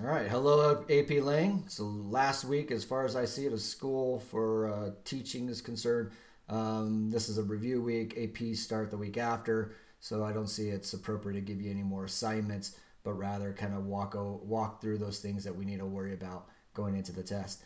All right. Hello, AP Lang. So last week, as far as I see it, of school for teaching is concerned. This is a review week. APs start the week after, so I don't see it's appropriate to give you any more assignments, but rather kind of walk through those things that we need to worry about going into the test.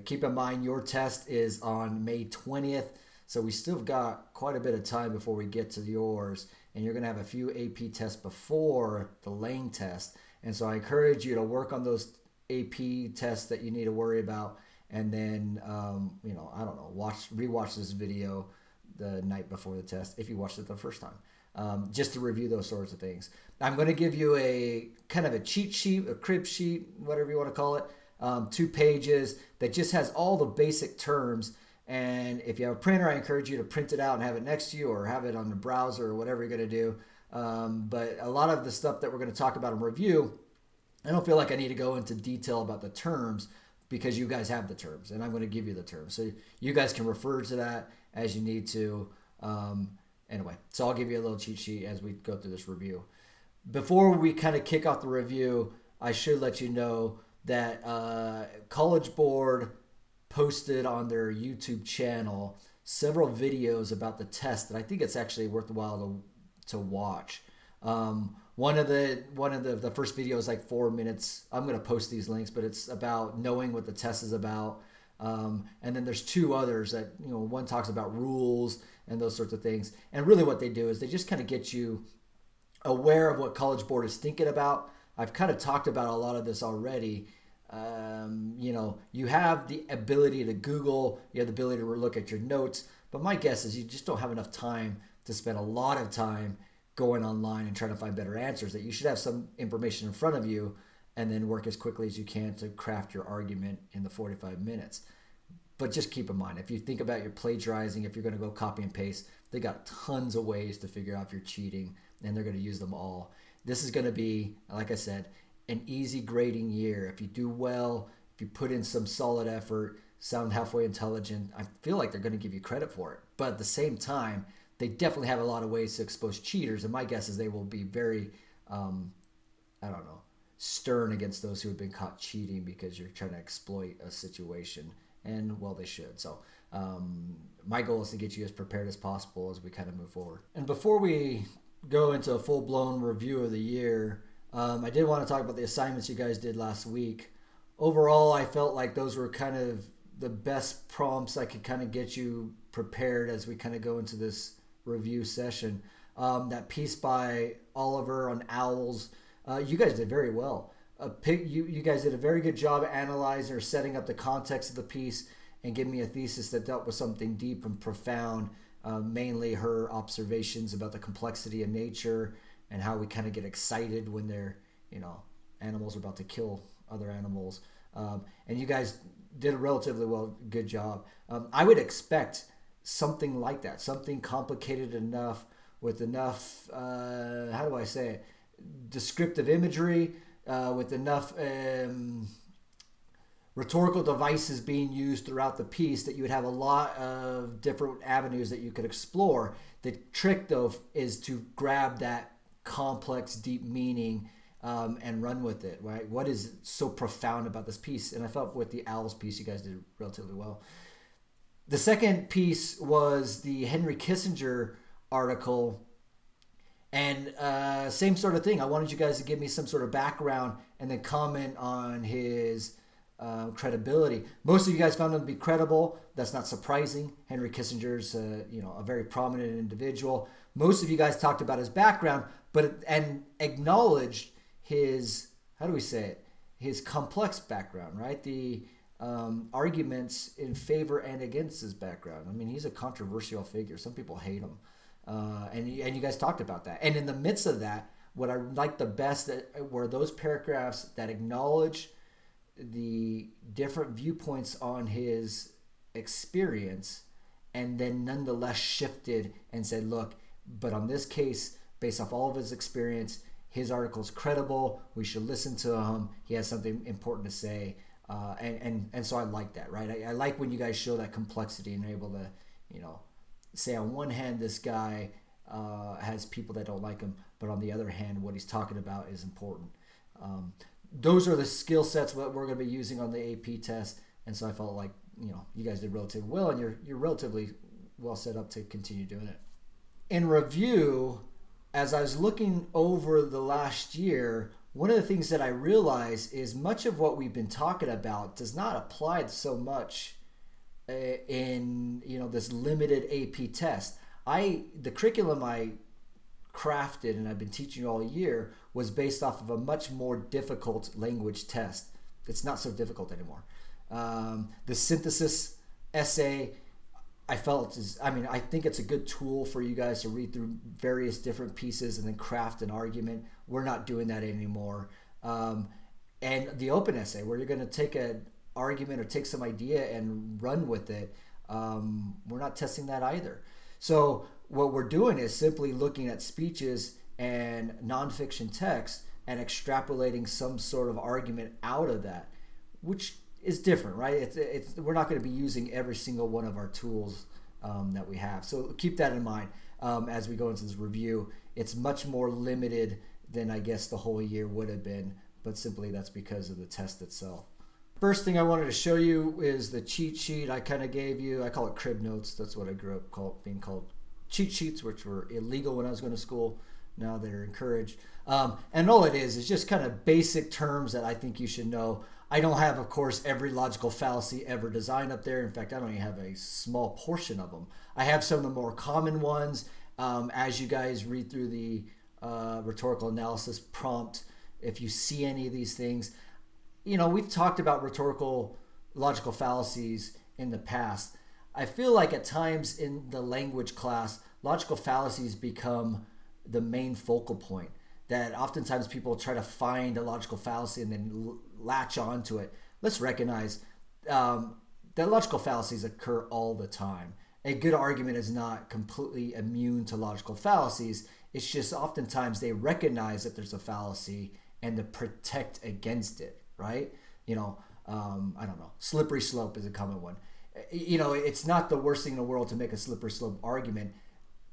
Keep in mind your test is on May 20th, so we still got quite a bit of time before we get to yours, and you're going to have a few AP tests before the Lang test. And so I encourage you to work on those AP tests that you need to worry about, and then I don't know, rewatch this video the night before the test if you watched it the first time, just to review those sorts of things. I'm going to give you a kind of a cheat sheet, a crib sheet, whatever you want to call it, 2 pages that just has all the basic terms. And if you have a printer, I encourage you to print it out and have it next to you, or have it on the browser, or whatever you're going to do. But a lot of the stuff that we're going to talk about in review, I don't feel like I need to go into detail about the terms because you guys have the terms and I'm going to give you the terms. So you guys can refer to that as you need to. Anyway, so I'll give you a little cheat sheet as we go through this review. Before we kind of kick off the review, I should let you know that College Board posted on their YouTube channel several videos about the test that I think it's actually worthwhile to watch. One of the first videos is like 4 minutes. I'm gonna post these links, but it's about knowing what the test is about. And then there's two others that one talks about rules and those sorts of things. And really, what they do is they just kind of get you aware of what College Board is thinking about. I've kind of talked about a lot of this already. You have the ability to Google, you have the ability to look at your notes, but my guess is you just don't have enough time to spend a lot of time going online and trying to find better answers. That you should have some information in front of you and then work as quickly as you can to craft your argument in the 45 minutes. But just keep in mind, if you think about your plagiarizing, if you're going to go copy and paste, they got tons of ways to figure out if you're cheating, and they're going to use them all. This is going to be, like I said, an easy grading year. If you do well, if you put in some solid effort, sound halfway intelligent, I feel like they're going to give you credit for it. But at the same time, they definitely have a lot of ways to expose cheaters, and my guess is they will be very, I don't know, stern against those who have been caught cheating because you're trying to exploit a situation. And well, they should. So my goal is to get you as prepared as possible as we kind of move forward. And before we go into a full blown review of the year, I did want to talk about the assignments you guys did last week. Overall, I felt like those were kind of the best prompts I could kind of get you prepared as we kind of go into this review session. That piece by Oliver on owls, you guys did very well. You guys did a very good job analyzing or setting up the context of the piece and giving me a thesis that dealt with something deep and profound, mainly her observations about the complexity of nature and how we kind of get excited when animals are about to kill other animals. And you guys did a relatively good job. I would expect something like that, something complicated enough with enough, how do I say it, descriptive imagery, with enough rhetorical devices being used throughout the piece that you would have a lot of different avenues that you could explore. The trick, though, is to grab that complex, deep meaning and run with it, right? What is so profound about this piece? And I felt with the owls piece, you guys did relatively well. The second piece was the Henry Kissinger article, and same sort of thing. I wanted you guys to give me some sort of background and then comment on his credibility. Most of you guys found him to be credible. That's not surprising. Henry Kissinger's a very prominent individual. Most of you guys talked about his background, and acknowledged his, how do we say it, his complex background, right? The arguments in favor and against his background. I mean, he's a controversial figure. Some people hate him. And you guys talked about that. And in the midst of that, what I liked the best were those paragraphs that acknowledge the different viewpoints on his experience, and then nonetheless shifted and said, look, but on this case, based off all of his experience, his article is credible. We should listen to him. He has something important to say. And so I like that, right? I like when you guys show that complexity and are able to, say on one hand, this guy has people that don't like him, but on the other hand, what he's talking about is important. those are the skill sets what we're going to be using on the AP test. And so I felt like, you guys did relatively well, and you're relatively well set up to continue doing it. In review, as I was looking over the last year, one of the things that I realized is much of what we've been talking about does not apply so much in this limited AP test. The curriculum I crafted and I've been teaching all year was based off of a much more difficult language test. It's not so difficult anymore. The synthesis essay, I think it's a good tool for you guys to read through various different pieces and then craft an argument. We're not doing that anymore. And the open essay, where you're going to take an argument or take some idea and run with it, we're not testing that either. So what we're doing is simply looking at speeches and nonfiction text and extrapolating some sort of argument out of that, which is different, right? We're not going to be using every single one of our tools that we have. So keep that in mind as we go into this review. It's much more limited than I guess the whole year would have been, but simply that's because of the test itself. First thing I wanted to show you is the cheat sheet I kind of gave you. I call it crib notes. That's what I grew up being called cheat sheets, which were illegal when I was going to school. Now they're encouraged. And all it is just kind of basic terms that I think you should know. I don't have, of course, every logical fallacy ever designed up there. In fact, I don't even have a small portion of them. I have some of the more common ones. As you guys read through the rhetorical analysis prompt, if you see any of these things, we've talked about rhetorical logical fallacies in the past. I feel like at times in the language class, logical fallacies become the main focal point. That oftentimes people try to find a logical fallacy and then latch onto it. Let's recognize that logical fallacies occur all the time. A good argument is not completely immune to logical fallacies. It's just oftentimes they recognize that there's a fallacy and to protect against it, right? I don't know. Slippery slope is a common one. It's not the worst thing in the world to make a slippery slope argument,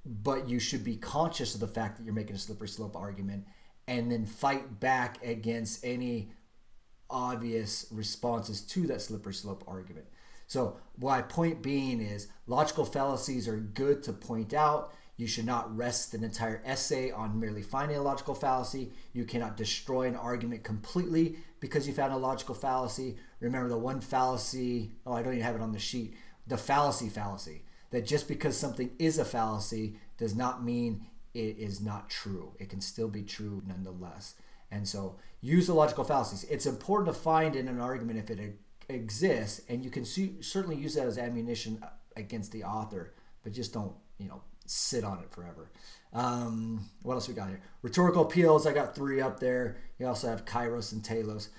but you should be conscious of the fact that you're making a slippery slope argument and then fight back against any obvious responses to that slippery slope argument. So my point being is logical fallacies are good to point out. You should not rest an entire essay on merely finding a logical fallacy. You cannot destroy an argument completely because you found a logical fallacy. Remember the one fallacy, I don't even have it on the sheet, the fallacy. That just because something is a fallacy does not mean it is not true. It can still be true nonetheless. And so use the logical fallacies. It's important to find in an argument if it exists, and you can certainly use that as ammunition against the author, but just don't, sit on it forever. What else we got here? Rhetorical appeals. I got 3 up there. You also have kairos and telos.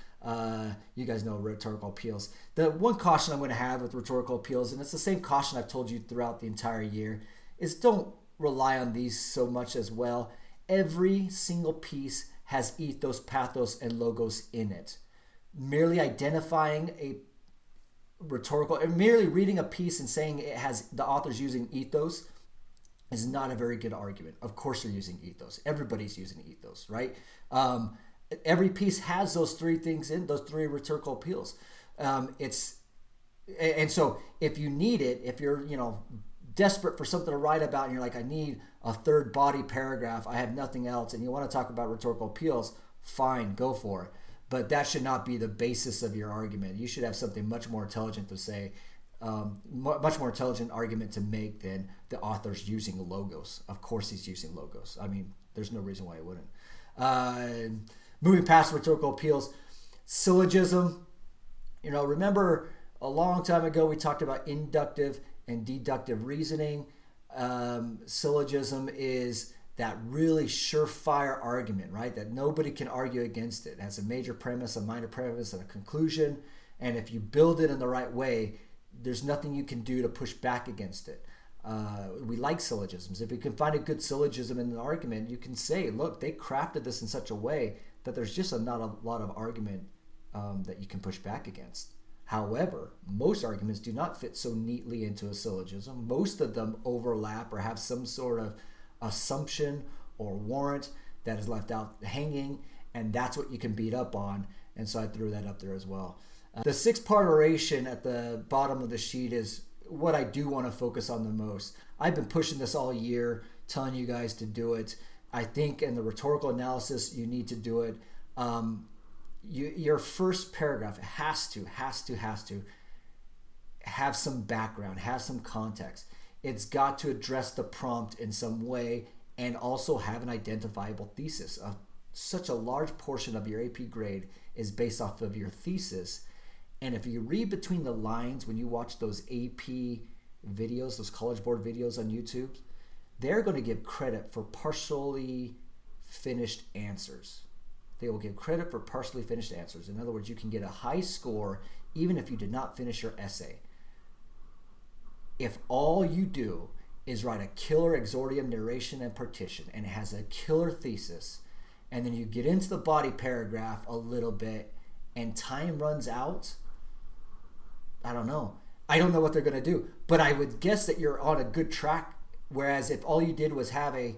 You guys know rhetorical appeals. The one caution I'm going to have with rhetorical appeals, and it's the same caution I've told you throughout the entire year, is don't rely on these so much as well. Every single piece has ethos, pathos, and logos in it. Merely identifying a rhetorical, and merely reading a piece and saying it has the author's using ethos is not a very good argument. Of course they're using ethos. Everybody's using ethos, right? Every piece has those 3 things in, those 3 rhetorical appeals. And so if you need it, if you're, desperate for something to write about and you're like, I need a 3rd body paragraph, I have nothing else, and you want to talk about rhetorical appeals, fine, go for it. But that should not be the basis of your argument. You should have something much more intelligent to say, much more intelligent argument to make than the author's using logos. Of course he's using logos. I mean, there's no reason why he wouldn't. Moving past rhetorical appeals, syllogism. Remember a long time ago we talked about inductive and deductive reasoning. Syllogism is that really surefire argument, right? That nobody can argue against it. It has a major premise, a minor premise, and a conclusion. And if you build it in the right way, there's nothing you can do to push back against it. We like syllogisms. If you can find a good syllogism in an argument, you can say, look, they crafted this in such a way that there's just not a lot of argument that you can push back against. However, most arguments do not fit so neatly into a syllogism. Most of them overlap or have some sort of assumption or warrant that is left out hanging, and that's what you can beat up on. And so I threw that up there as well. The 6-part oration at the bottom of the sheet is what I do want to focus on the most. I've been pushing this all year, telling you guys to do it. I think in the rhetorical analysis, you need to do it. Your first paragraph has to have some background, have some context. It's got to address the prompt in some way and also have an identifiable thesis. Such a large portion of your AP grade is based off of your thesis. And if you read between the lines when you watch those AP videos, those College Board videos on YouTube, they're going to give credit for partially finished answers. They will give credit for partially finished answers. In other words, you can get a high score even if you did not finish your essay. If all you do is write a killer exordium, narration, and partition, and it has a killer thesis, and then you get into the body paragraph a little bit and time runs out, I don't know. I don't know what they're going to do, but I would guess that you're on a good track. Whereas if all you did was have a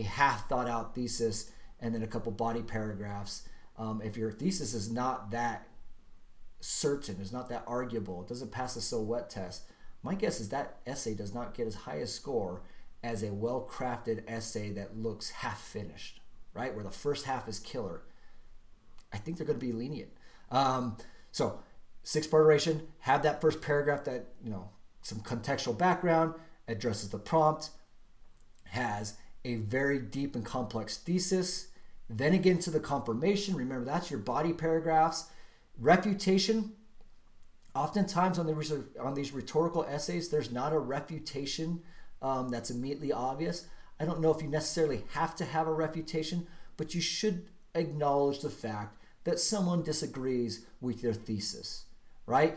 half thought out thesis and then a couple body paragraphs, if your thesis is not that certain, is not that arguable, it doesn't pass the So What test, my guess is that essay does not get as high a score as a well-crafted essay that looks half finished, right? Where the first half is killer. I think they're going to be lenient. So 6-part oration, have that first paragraph that, some contextual background, addresses the prompt, has a very deep and complex thesis. Then again to the confirmation. Remember, that's your body paragraphs. Refutation. Oftentimes on these rhetorical essays, there's not a refutation that's immediately obvious. I don't know if you necessarily have to have a refutation, but you should acknowledge the fact that someone disagrees with your thesis, right?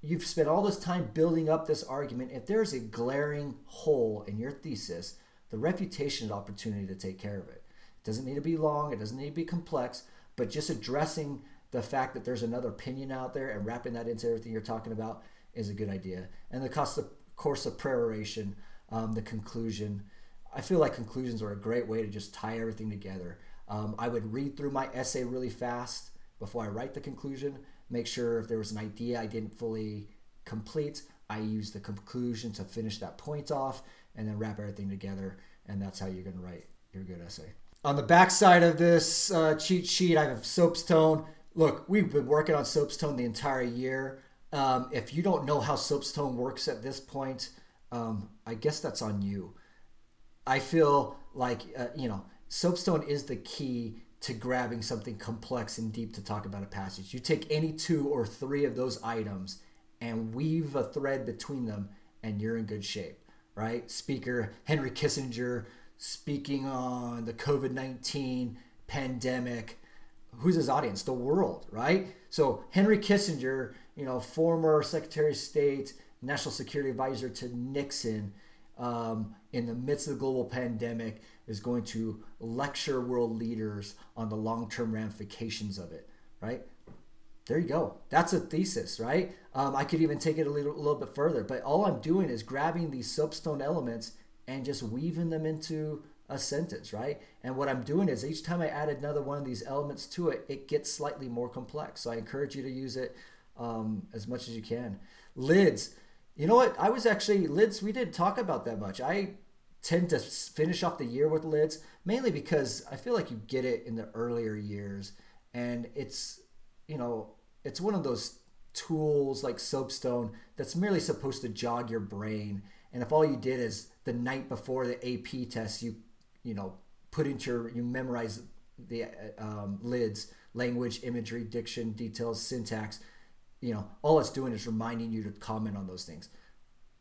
You've spent all this time building up this argument. If there's a glaring hole in your thesis, the refutation is an opportunity to take care of it. It doesn't need to be long. It doesn't need to be complex, but just addressing the fact that there's another opinion out there and wrapping that into everything you're talking about is a good idea. And the course of peroration, the conclusion. I feel like conclusions are a great way to just tie everything together. I would read through my essay really fast before I write the conclusion. Make sure if there was an idea I didn't fully complete, I use the conclusion to finish that point off and then wrap everything together. And that's how you're going to write your good essay. On the back side of this cheat sheet, I have soapstone. Look, we've been working on soapstone the entire year. If you don't know how soapstone works at this point, I guess that's on you. I feel like, soapstone is the key to grabbing something complex and deep to talk about a passage. You take any 2 or 3 of those items and weave a thread between them and you're in good shape, right? Speaker Henry Kissinger speaking on the COVID-19 pandemic. Who's his audience? The world, right? So Henry Kissinger, former Secretary of State, National Security Advisor to Nixon, in the midst of the global pandemic, is going to lecture world leaders on the long-term ramifications of it, right? There you go. That's a thesis, right? I could even take it a little bit further, but all I'm doing is grabbing these soapstone elements and just weaving them into a sentence, right? And what I'm doing is each time I add another one of these elements to it, it gets slightly more complex. So I encourage you to use it as much as you can. Lids. You know what? Lids, we didn't talk about that much. I tend to finish off the year with lids, mainly because I feel like you get it in the earlier years. And it's one of those tools like soapstone that's merely supposed to jog your brain. And if all you did is the night before the AP test, you memorize the lids, language, imagery, diction, details, syntax, all it's doing is reminding you to comment on those things.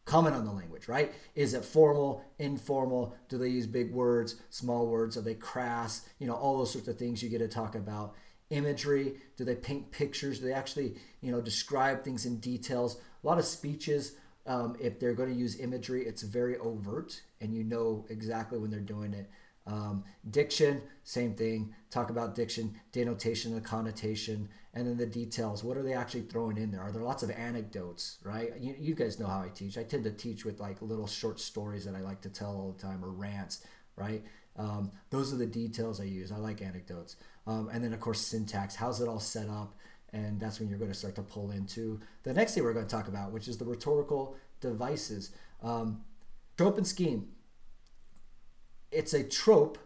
Comment on the language, right? Is it formal, informal? Do they use big words, small words? Are they crass? All those sorts of things you get to talk about. Imagery, do they paint pictures? Do they actually, describe things in details? A lot of speeches, if they're going to use imagery, it's very overt and you know exactly when they're doing it. Diction, same thing. Talk about diction, denotation, the connotation, and then the details. What are they actually throwing in there? Are there lots of anecdotes, right? You guys know how I teach. I tend to teach with like little short stories that I like to tell all the time, or rants, right? Those are the details I use. I like anecdotes. And then, of course, syntax. How's it all set up? And that's when you're going to start to pull into the next thing we're going to talk about, which is the rhetorical devices. Trope and scheme. It's a trope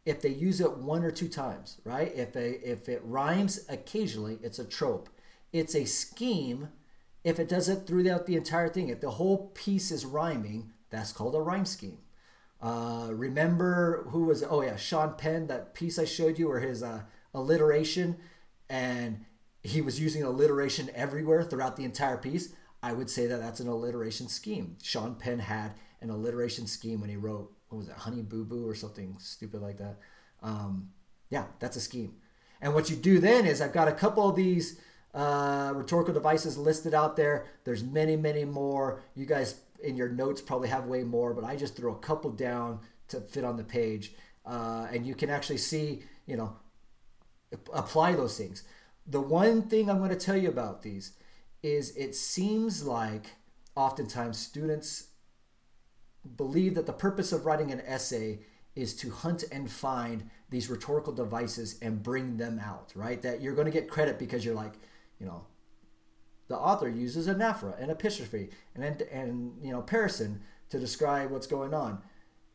if they use it one or two times, right? If it rhymes occasionally, it's a trope. It's a scheme if it does it throughout the entire thing. If the whole piece is rhyming, that's called a rhyme scheme. Remember who was it? Oh yeah, Sean Penn, that piece I showed you, or his alliteration, and he was using alliteration everywhere throughout the entire piece. I would say that that's an alliteration scheme. Sean Penn had an alliteration scheme when he wrote, what was it, Honey Boo Boo or something stupid like that. Yeah, that's a scheme. And what you do then is, I've got a couple of these rhetorical devices listed out there. There's many, many more. You guys in your notes probably have way more, but I just threw a couple down to fit on the page. And you can actually see, apply those things. The one thing I'm going to tell you about these is it seems like oftentimes students believe that the purpose of writing an essay is to hunt and find these rhetorical devices and bring them out, right? That you're going to get credit because you're like, the author uses anaphora and epistrophe and parison to describe what's going on.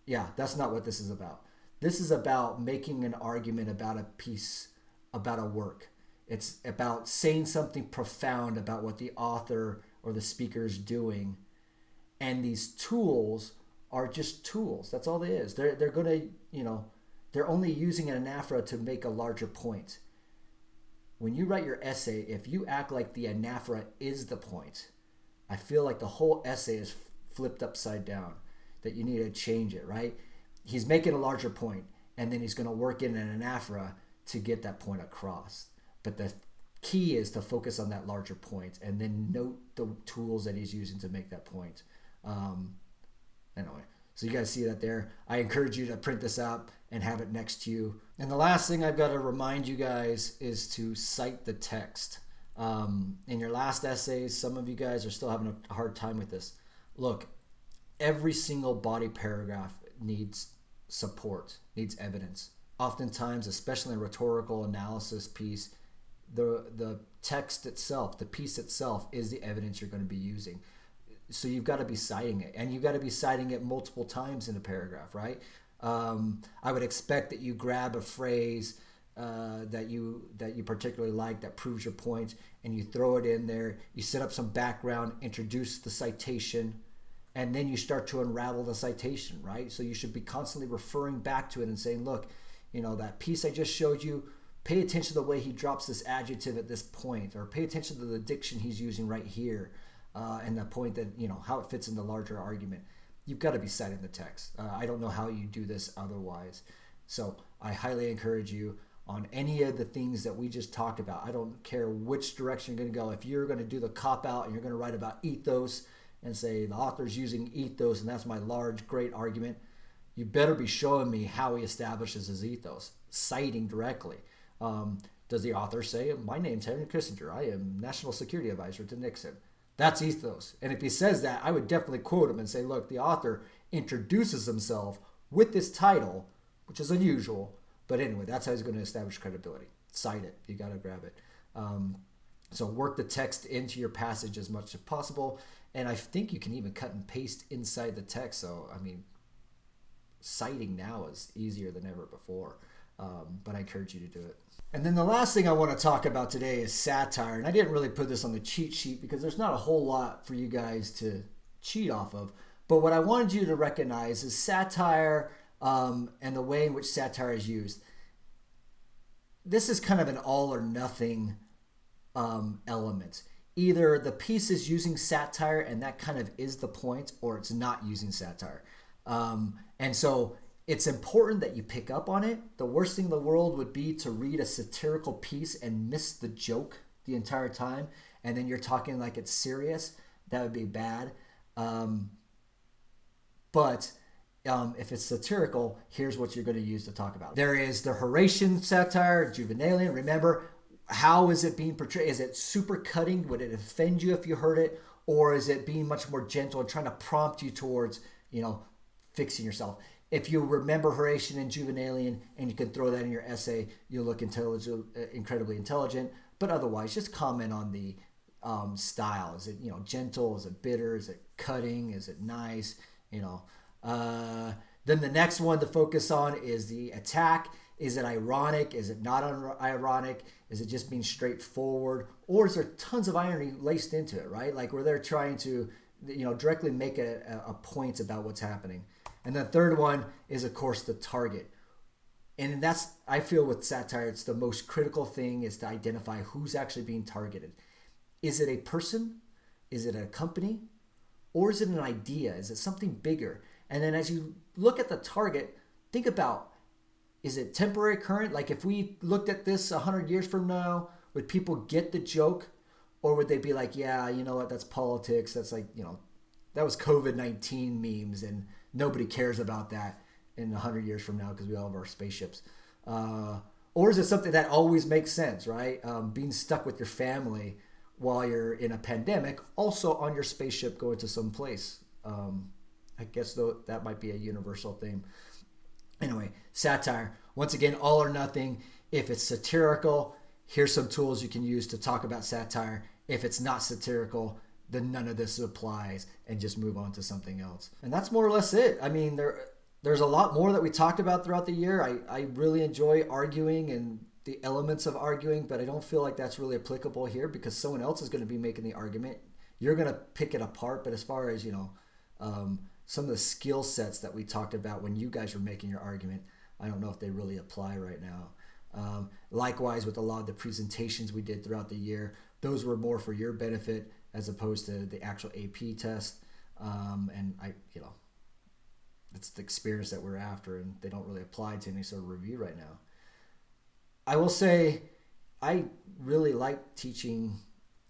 Yeah, that's not what this is about. This is about making an argument about a piece, about a work. It's about saying something profound about what the author or the speaker is doing. And these tools are just tools. That's all it is. They're going to, they're only using an anaphora to make a larger point. When you write your essay, if you act like the anaphora is the point, I feel like the whole essay is flipped upside down, that you need to change it, right? He's making a larger point, and then he's going to work in an anaphora to get that point across. But the key is to focus on that larger point and then note the tools that he's using to make that point. Anyway, so you guys see that there. I encourage you to print this out and have it next to you. And the last thing I've got to remind you guys is to cite the text. In your last essays, some of you guys are still having a hard time with this. Look, every single body paragraph needs support, needs evidence. Oftentimes, especially in a rhetorical analysis piece, the text itself, the piece itself, is the evidence you're going to be using. So you've got to be citing it, and you've got to be citing it multiple times in a paragraph, right? I would expect that you grab a phrase that you particularly like that proves your point, and you throw it in there. You set up some background, introduce the citation, and then you start to unravel the citation, right? So you should be constantly referring back to it and saying, look, that piece I just showed you, pay attention to the way he drops this adjective at this point, or pay attention to the diction he's using right here, and the point that, how it fits in the larger argument. You've got to be citing the text. I don't know how you do this otherwise. So I highly encourage you on any of the things that we just talked about. I don't care which direction you're going to go. If you're going to do the cop-out and you're going to write about ethos and say the author's using ethos and that's my large, great argument, you better be showing me how he establishes his ethos, citing directly. Does the author say, my name's Henry Kissinger, I am National Security Advisor to Nixon? That's ethos. And if he says that, I would definitely quote him and say, look, the author introduces himself with this title, which is unusual. But anyway, that's how he's going to establish credibility. Cite it. You got to grab it. So work the text into your passage as much as possible. And I think you can even cut and paste inside the text. So, citing now is easier than ever before. But I encourage you to do it. And then the last thing I want to talk about today is satire. And I didn't really put this on the cheat sheet because there's not a whole lot for you guys to cheat off of. But what I wanted you to recognize is satire and the way in which satire is used. This is kind of an all or nothing element. Either the piece is using satire and that kind of is the point, or it's not using satire. And so it's important that you pick up on it. The worst thing in the world would be to read a satirical piece and miss the joke the entire time, and then you're talking like it's serious. That would be bad. But if it's satirical, here's what you're going to use to talk about. There is the Horatian satire, Juvenalian. Remember, how is it being portrayed? Is it super cutting? Would it offend you if you heard it? Or is it being much more gentle and trying to prompt you towards, fixing yourself? if you remember Horatian and Juvenalian and you can throw that in your essay, you'll look incredibly intelligent. But otherwise, just comment on the style. Is it gentle? Is it bitter? Is it cutting? Is it nice? You know. Then the next one to focus on is the attack. Is it ironic? Is it not ironic? Is it just being straightforward? Or is there tons of irony laced into it, right? Like where they're trying to, directly make a point about what's happening. And the third one is, of course, the target. And that's, I feel with satire, it's the most critical thing is to identify who's actually being targeted. Is it a person? Is it a company? Or is it an idea? Is it something bigger? And then as you look at the target, think about, is it temporary, current? Like if we looked at this 100 years from now, would people get the joke? Or would they be like, yeah, you know what, that's politics. That's like, that was COVID-19 memes and nobody cares about that in 100 years from now because we all have our spaceships. Or is it something that always makes sense, right? Being stuck with your family while you're in a pandemic, also on your spaceship going to some place. I guess though that might be a universal theme. Anyway, satire. Once again, all or nothing. If it's satirical, here's some tools you can use to talk about satire. If it's not satirical, then none of this applies and just move on to something else. And that's more or less it. I mean, there's a lot more that we talked about throughout the year. I really enjoy arguing and the elements of arguing, but I don't feel like that's really applicable here because someone else is going to be making the argument. You're going to pick it apart, but as far as, some of the skill sets that we talked about when you guys were making your argument, I don't know if they really apply right now. Likewise, with a lot of the presentations we did throughout the year, those were more for your benefit as opposed to the actual AP test. And it's the experience that we're after, and they don't really apply to any sort of review right now. I will say, I really like teaching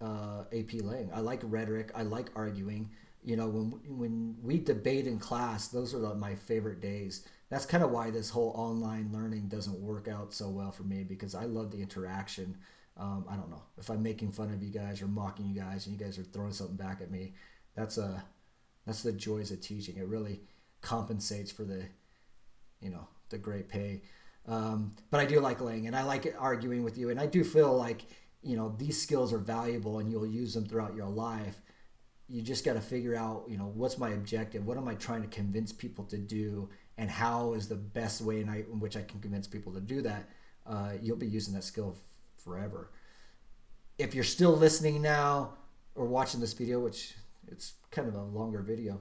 AP Lang. I like rhetoric. I like arguing. When we debate in class, those are my favorite days. That's kind of why this whole online learning doesn't work out so well for me because I love the interaction. I don't know if I'm making fun of you guys or mocking you guys and you guys are throwing something back at me. That's the joys of teaching. It really compensates for the great pay. But I do like laying and I like arguing with you. And I do feel like, these skills are valuable and you'll use them throughout your life. You just got to figure out, what's my objective? What am I trying to convince people to do? And how is the best way in which I can convince people to do that? You'll be using that skill forever. If you're still listening now or watching this video, which it's kind of a longer video,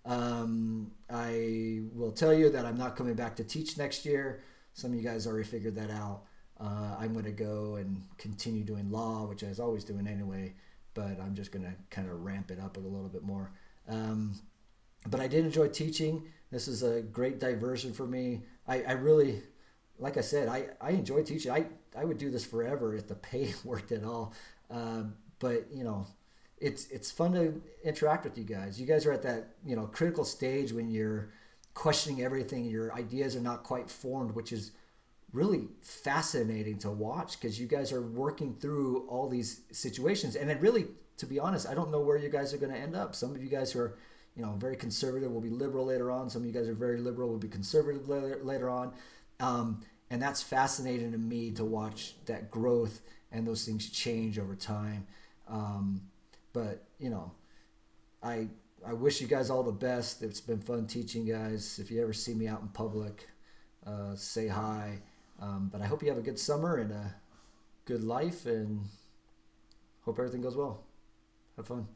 I will tell you that I'm not coming back to teach next year. Some of you guys already figured that out. I'm going to go and continue doing law, which I was always doing anyway. But I'm just going to kind of ramp it up a little bit more. But I did enjoy teaching. This is a great diversion for me. I really, like I said, I enjoy teaching. I would do this forever if the pay worked at all. But, it's fun to interact with you guys. You guys are at that, critical stage when you're questioning everything. Your ideas are not quite formed, which is really fascinating to watch because you guys are working through all these situations. And it really, to be honest, I don't know where you guys are going to end up. Some of you guys who are, very conservative will be liberal later on. Some of you guys are very liberal will be conservative later on. And that's fascinating to me to watch that growth and those things change over time. But, I wish you guys all the best. It's been fun teaching, guys. If you ever see me out in public, say hi. But I hope you have a good summer and a good life and hope everything goes well. Have fun.